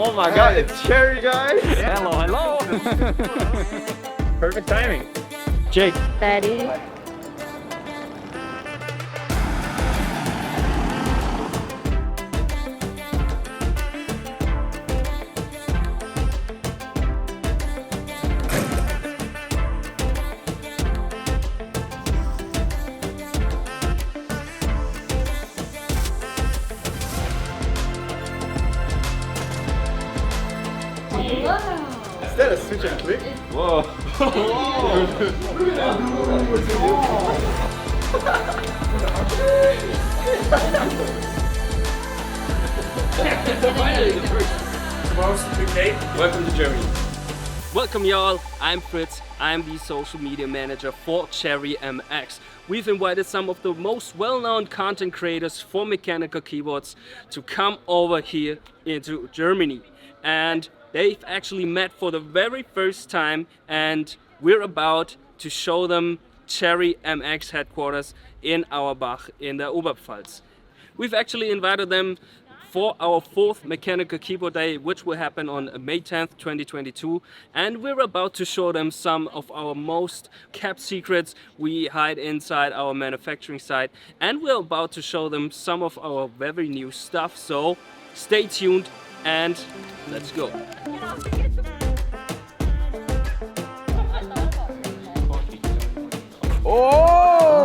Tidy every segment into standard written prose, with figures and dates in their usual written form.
Oh my god, it's Cherry, guys! Hello, hello! Perfect timing. Jake. Daddy. Is that a switch and click? Whoa! Welcome to Germany. Welcome y'all, I'm Fritz, I'm the social media manager for Cherry MX. We've invited some of the most well-known content creators for mechanical keyboards to come over here into Germany. And they've actually met for the very first time, and we're about to show them Cherry MX headquarters in Auerbach in the Oberpfalz. We've actually invited them for our 4th Mechanical Keyboard Day, which will happen on May 10th, 2022. And we're about to show them some of our most kept secrets we hide inside our manufacturing site. And we're about to show them some of our very new stuff. So stay tuned and let's go. Oh!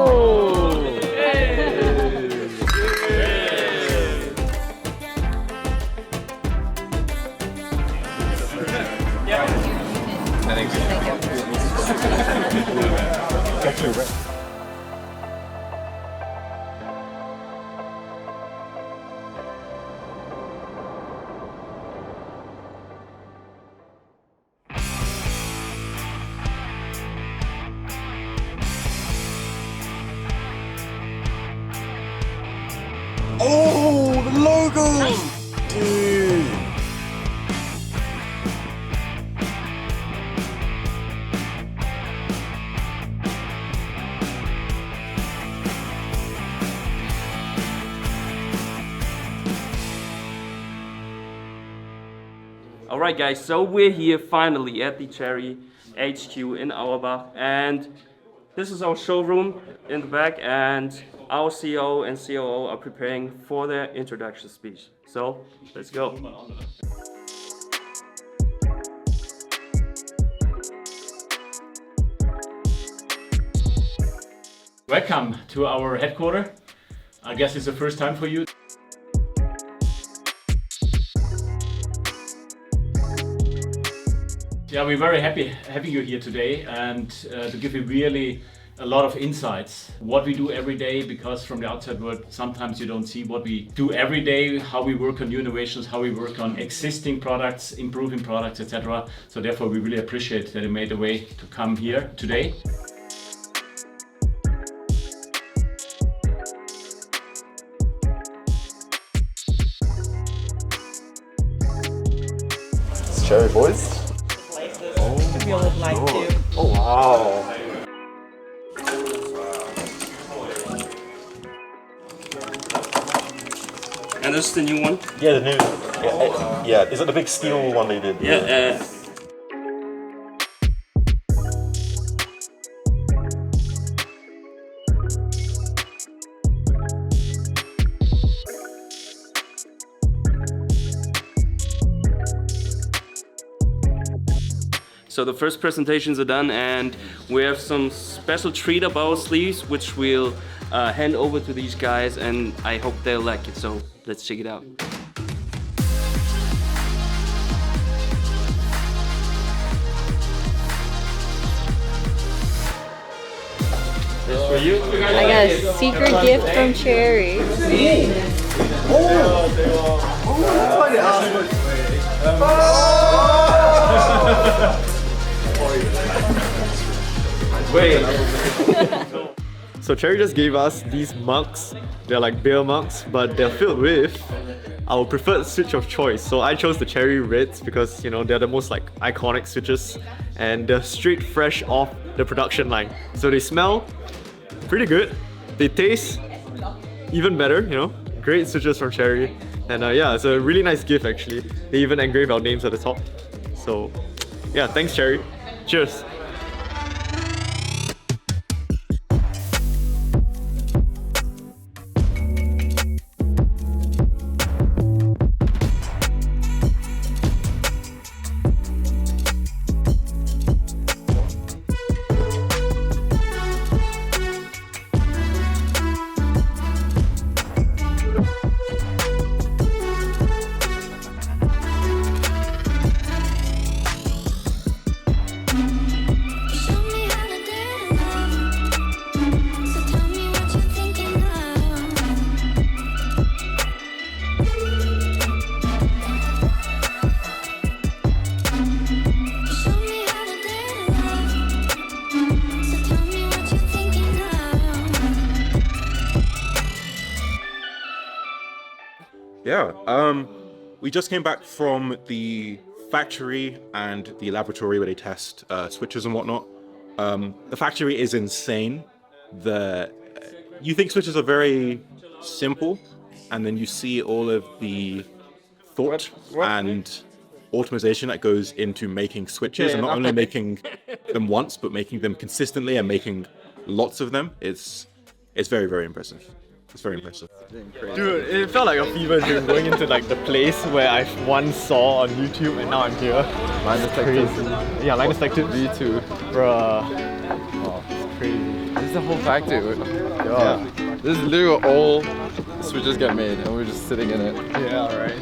Oh, the logo! Dude. Alright guys, so we're here finally at the Cherry HQ in Auerbach, and this is our showroom in the back, and our CEO and COO are preparing for their introduction speech. So, let's go. Welcome to our headquarters. I guess it's the first time for you. Yeah, we're very happy having you here today and to give you really a lot of insights. What we do every day, because from the outside world sometimes you don't see what we do every day, how we work on new innovations, how we work on existing products, improving products, etc. So therefore we really appreciate that you made a way to come here today. It's Cherry, boys. If you would like to. Oh wow! And this is the new one? Yeah, the new. Yeah, is it the big steel one they did? Yeah. So the first presentations are done, and we have some special treat up our sleeves, which we'll hand over to these guys, and I hope they'll like it. So let's check it out. This for you. I got a secret gift from Cherry. Wait. So Cherry just gave us these mugs. They're like beer mugs, but they're filled with our preferred switch of choice. So I chose the Cherry Reds because, you know, they're the most like iconic switches and they're straight fresh off the production line. So they smell pretty good. They taste even better, you know. Great switches from Cherry. And yeah, it's a really nice gift actually. They even engrave our names at the top. So yeah, thanks Cherry. Cheers. Yeah, we just came back from the factory and the laboratory where they test switches and whatnot. The factory is insane. You think switches are very simple, and then you see all of the thought and automation that goes into making switches, and not only making them once, but making them consistently and making lots of them. It's very, very impressive. It's very impressive. Dude, it felt like a fever dream going into like the place where I once saw on YouTube and now I'm here. Line detected. Crazy. Yeah, line detected. V2. Bruh. Oh, it's crazy. This is the whole factory. Yeah. This is literally where all switches get made and we're just sitting in it. Yeah, right.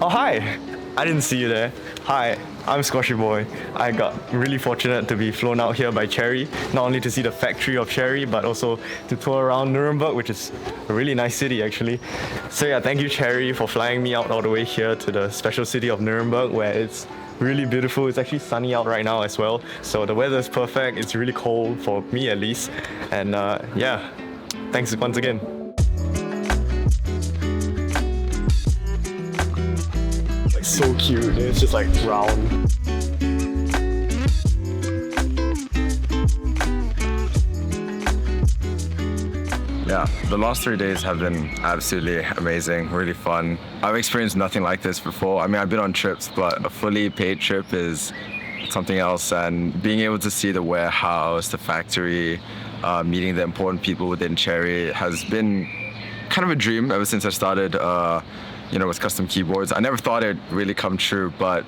Oh, hi! I didn't see you there. Hi, I'm Squashy Boy. I got really fortunate to be flown out here by Cherry, not only to see the factory of Cherry, but also to tour around Nuremberg, which is a really nice city actually. So yeah, thank you Cherry for flying me out all the way here to the special city of Nuremberg, where it's really beautiful. It's actually sunny out right now as well. So the weather is perfect. It's really cold, for me at least. And yeah, thanks once again. So cute, it's just like round. Yeah, the last 3 days have been absolutely amazing, really fun. I've experienced nothing like this before. I mean, I've been on trips, but a fully paid trip is something else. And being able to see the warehouse, the factory, meeting the important people within Cherry has been kind of a dream ever since I started with custom keyboards. I never thought it'd really come true, but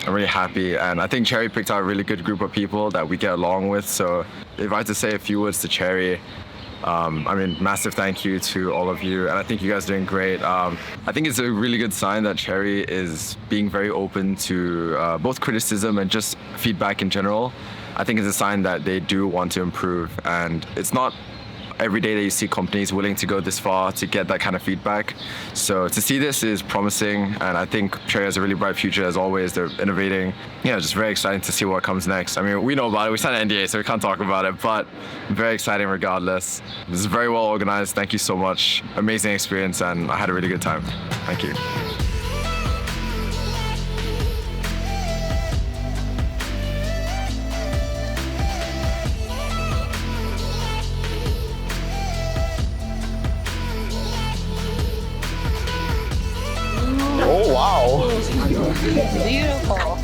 I'm really happy. And I think Cherry picked out a really good group of people that we get along with. So if I had to say a few words to Cherry, I mean, massive thank you to all of you. And I think you guys are doing great. I think it's a really good sign that Cherry is being very open to both criticism and just feedback in general. I think it's a sign that they do want to improve. And it's not every day that you see companies willing to go this far to get that kind of feedback. So to see this is promising, and I think Cherry has a really bright future as always. They're innovating. Yeah, just very exciting to see what comes next. I mean, we know about it. We signed an NDA, so we can't talk about it, but very exciting regardless. This is very well organized. Thank you so much. Amazing experience, and I had a really good time. Thank you. Oh wow! Beautiful.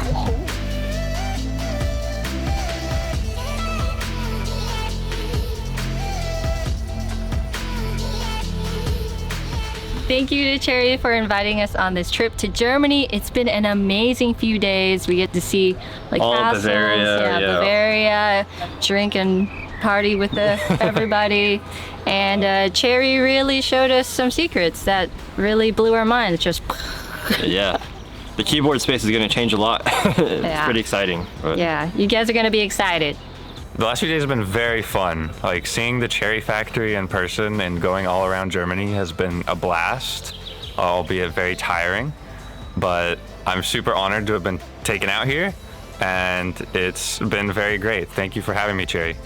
Thank you to Cherry for inviting us on this trip to Germany. It's been an amazing few days. We get to see like all castles, Bavaria, Bavaria, drink and party with everybody. And Cherry really showed us some secrets that really blew our minds. Just yeah, the keyboard space is going to change a lot. It's pretty exciting. But. Yeah, you guys are going to be excited. The last few days have been very fun. Like seeing the Cherry factory in person and going all around Germany has been a blast, albeit very tiring. But I'm super honored to have been taken out here, and it's been very great. Thank you for having me, Cherry.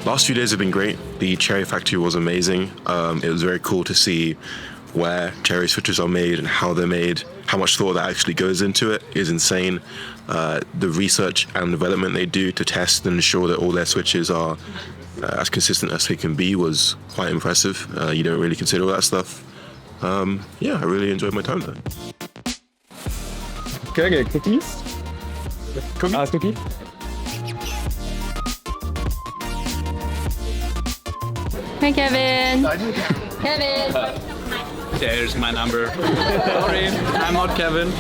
Last few days have been great. The cherry factory was amazing. It was very cool to see where cherry switches are made and how they're made. How much thought that actually goes into it is insane. The research and development they do to test and ensure that all their switches are as consistent as they can be was quite impressive. You don't really consider all that stuff. Yeah, I really enjoyed my time there. Can I get cookies? Cookies? Cookie? Hi, Kevin. Kevin. There's my number. Sorry, I'm not Kevin. I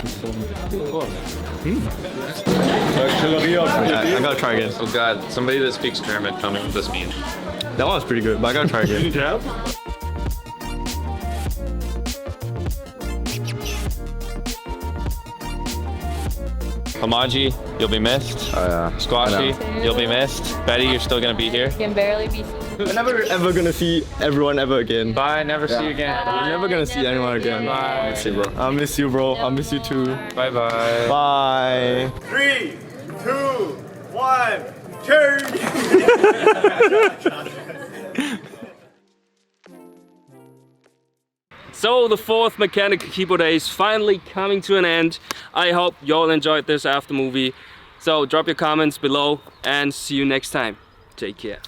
gotta try again. Oh God, somebody that speaks German, tell me what this means. That one was pretty good, but I gotta try again. Hamaji, you'll be missed. Oh yeah. Squashy, you'll be missed. Betty, you're still gonna be here. Can barely be seen. We're never ever gonna see everyone ever again. Bye, never see you again. We're never gonna see anyone again. Bye. I miss you, bro. I miss you, bro. I miss you too. Bye bye. Bye. 3, 2, 1, cherry! So the 4th Mechanical Keyboard Day is finally coming to an end. I hope you all enjoyed this after movie. So drop your comments below and see you next time. Take care.